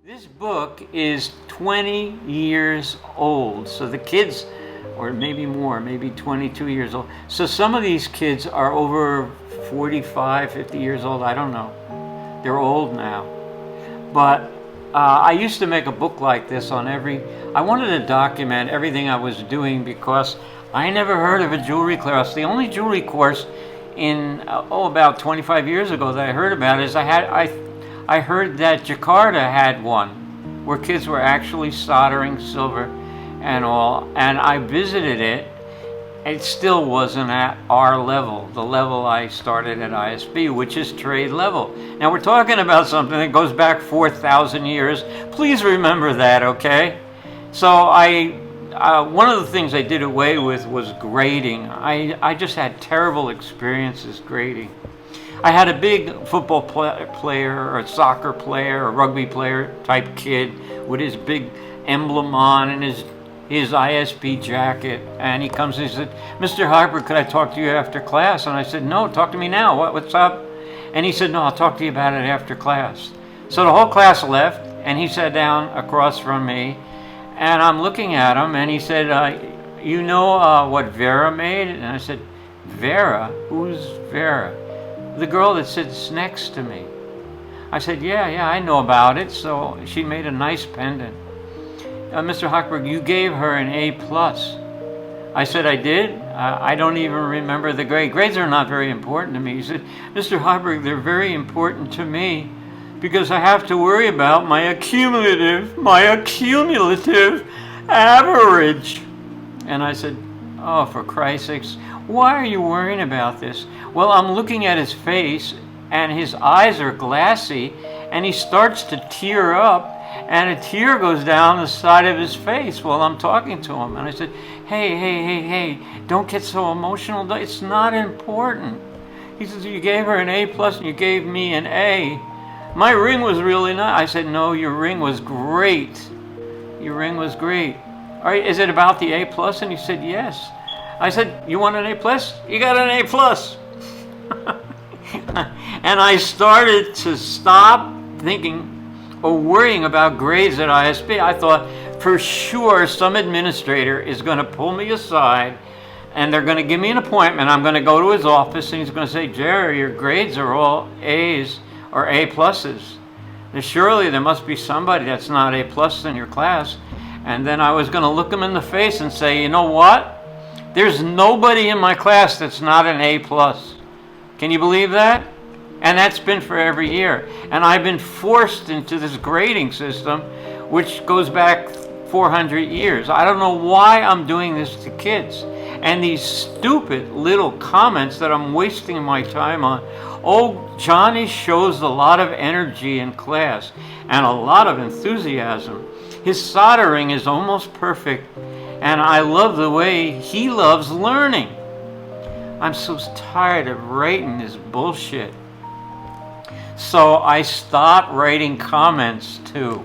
This book is 20 years old, so the kids, or maybe more, maybe 22 years old. So some of these kids are over 45, 50 years old, I don't know. They're old now. But I used to make a book like this on I wanted to document everything I was doing because I never heard of a jewelry class. The only jewelry course in, about 25 years ago that I heard about is I heard that Jakarta had one where kids were actually soldering silver and all, and I visited it. It still wasn't at our level, the level I started at ISB, which is trade level. Now we're talking about something that goes back 4,000 years. Please remember that, okay? So one of the things I did away with was grading. I just had terrible experiences grading. I had a big football player or a soccer player or rugby player type kid with his big emblem on and his ISB jacket, and he comes and he said, "Mr. Harper, could I talk to you after class?" And I said, "No, talk to me now. What's up?" And he said, "No, I'll talk to you about it after class." So the whole class left, and he sat down across from me, and I'm looking at him, and he said, "You know what Vera made?" And I said, "Vera? Who's Vera?" "The girl that sits next to me." I said, yeah, I know about it. So she made a nice pendant. "Mr. Hochberg, you gave her an A+. I said, "I did? I don't even remember the grade. Grades are not very important to me." He said, "Mr. Hochberg, they're very important to me because I have to worry about my accumulative average." And I said, "Oh, for Christ's sakes, why are you worrying about this?" "Well, I'm looking at his face and his eyes are glassy and he starts to tear up and a tear goes down the side of his face while I'm talking to him." And I said, hey, don't get so emotional. It's not important." He says, "You gave her an A+ and you gave me an A. My ring was really nice." I said, "No, your ring was great. Your ring was great. All right, is it about the A+?" And he said, "Yes." I said, "You want an A+? You got an A+." And I started to stop thinking or worrying about grades at ISB. I thought for sure some administrator is going to pull me aside and they're going to give me an appointment. I'm going to go to his office and he's going to say, "Jerry, your grades are all A's or A+. Surely there must be somebody that's not A+ in your class." And then I was going to look him in the face and say, "You know what? There's nobody in my class that's not an A+. Can you believe that?" And that's been for every year. And I've been forced into this grading system, which goes back 400 years. I don't know why I'm doing this to kids. And these stupid little comments that I'm wasting my time on. "Oh, Johnny shows a lot of energy in class and a lot of enthusiasm. His soldering is almost perfect. And I love the way he loves learning." I'm so tired of writing this bullshit. So I stopped writing comments too.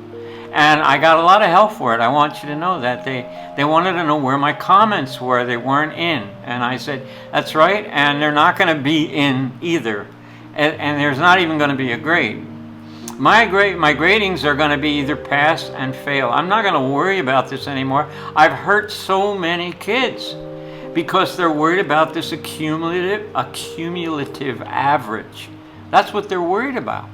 And I got a lot of help for it. I want you to know that. They wanted to know where my comments were. They weren't in. And I said, "That's right. And they're not going to be in either. And there's not even going to be a grade. My gradings are going to be either pass and fail. I'm not going to worry about this anymore. I've hurt so many kids because they're worried about this accumulative average. That's what they're worried about.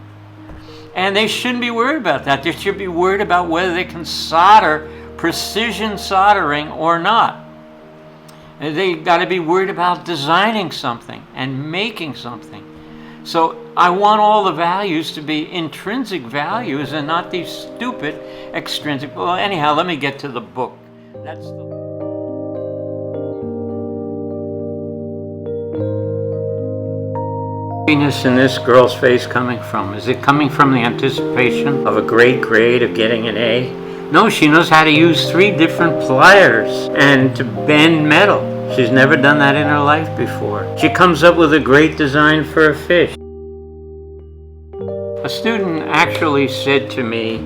And they shouldn't be worried about that. They should be worried about whether they can solder, precision soldering or not. They got to be worried about designing something and making something. So I want all the values to be intrinsic values and not these stupid extrinsic. Well, anyhow, let me get to the book. That's the happiness in this girl's face coming from? Is it coming from the anticipation of a great grade, of getting an A? No, she knows how to use 3 different pliers and to bend metal. She's never done that in her life before. She comes up with a great design for a fish. A student actually said to me,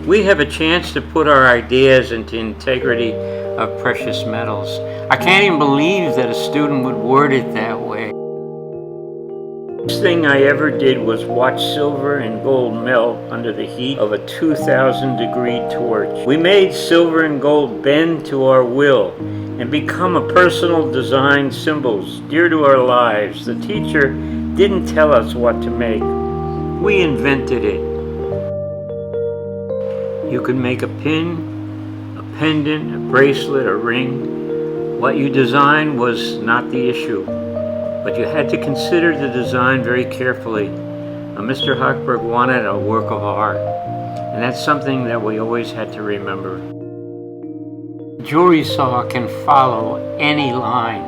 "We have a chance to put our ideas into integrity of precious metals." I can't even believe that a student would word it that way. First thing I ever did was watch silver and gold melt under the heat of a 2,000-degree torch. We made silver and gold bend to our will and become a personal design symbols dear to our lives. The teacher didn't tell us what to make. We invented it. You could make a pin, a pendant, a bracelet, a ring. What you designed was not the issue, but you had to consider the design very carefully. Mr. Hochberg wanted a work of art, and that's something that we always had to remember. Jewelry saw can follow any line.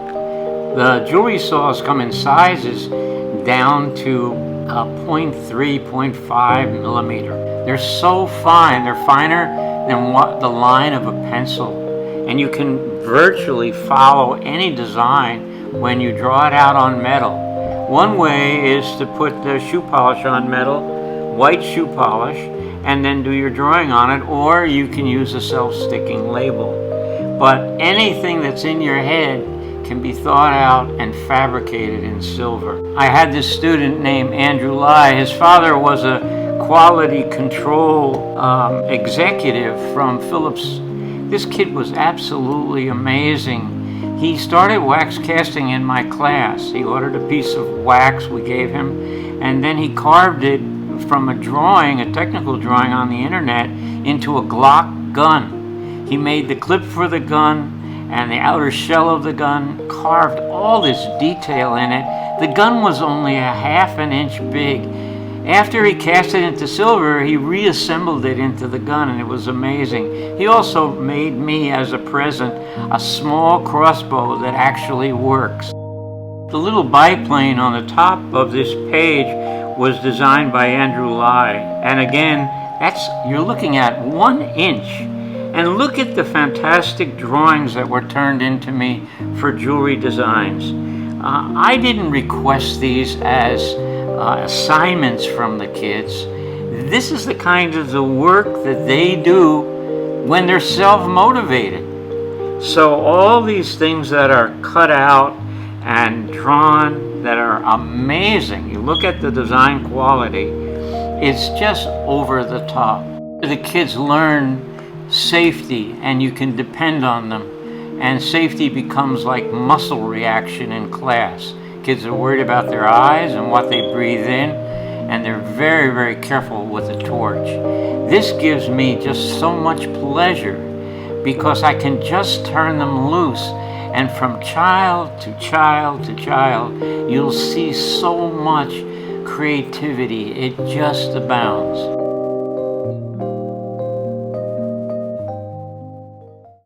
The jewelry saws come in sizes down to 0.3, 0.5 millimeter. They're so fine, they're finer than the line of a pencil. And you can virtually follow any design when you draw it out on metal. One way is to put the shoe polish on metal, white shoe polish, and then do your drawing on it, or you can use a self-sticking label. But anything that's in your head can be thought out and fabricated in silver. I had this student named Andrew Lai. His father was a quality control executive from Philips. This kid was absolutely amazing. He started wax casting in my class. He ordered a piece of wax we gave him, and then he carved it from a drawing, a technical drawing on the internet, into a Glock gun. He made the clip for the gun and the outer shell of the gun, carved all this detail in it. The gun was only a ½ an inch big. After he cast it into silver, he reassembled it into the gun, and it was amazing. He also made me, as a present, a small crossbow that actually works. The little biplane on the top of this page was designed by Andrew Lai. And again, you're looking at 1 inch. And look at the fantastic drawings that were turned into me for jewelry designs. I didn't request these as assignments from the kids. This is the kind of the work that they do when they're self-motivated. So all these things that are cut out and drawn that are amazing. You look at the design quality, it's just over the top. The kids learn safety, and you can depend on them, and safety becomes like muscle reaction in class. Kids are worried about their eyes and what they breathe in, and they're very, very careful with the torch. This gives me just so much pleasure because I can just turn them loose, and from child to child to child, you'll see so much creativity. It just abounds.